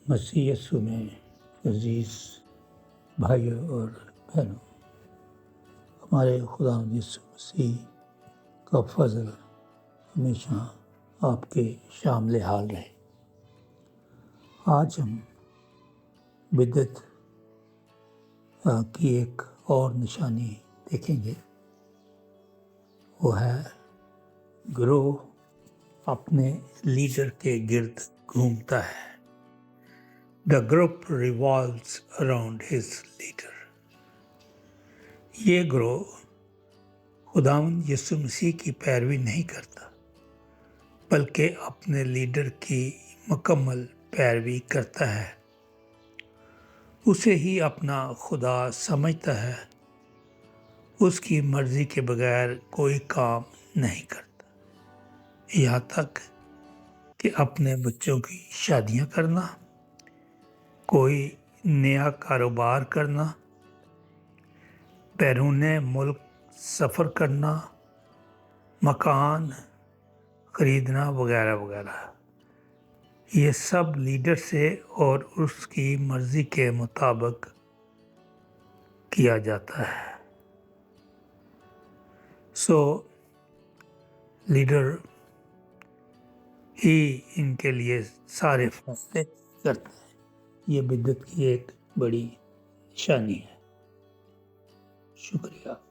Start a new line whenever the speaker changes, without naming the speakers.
مسیح یسوع میں عزیز بھائیوں اور بہنوں، ہمارے خدا یسوع مسیح کا فضل ہمیشہ آپ کے شامل حال رہے۔ آج ہم بدعت کی ایک اور نشانی دیکھیں گے، وہ ہے گروہ اپنے لیڈر کے گرد گھومتا ہے۔ The group revolves around his leader۔ یہ گروہ خداوند یسوع مسیح کی پیروی نہیں کرتا، بلکہ اپنے لیڈر کی مکمل پیروی کرتا ہے۔ اسے ہی اپنا خدا سمجھتا ہے، اس کی مرضی کے بغیر کوئی کام نہیں کرتا، یہاں تک کہ اپنے بچوں کی شادیاں کرنا، کوئی نیا کاروبار کرنا، بیرون ملک سفر کرنا، مکان خریدنا وغیرہ وغیرہ، یہ سب لیڈر سے اور اس کی مرضی کے مطابق کیا جاتا ہے۔ لیڈر ہی ان کے لیے سارے فیصلے کرتا ہے۔ یہ بدعت کی ایک بڑی نشانی ہے۔ شکریہ۔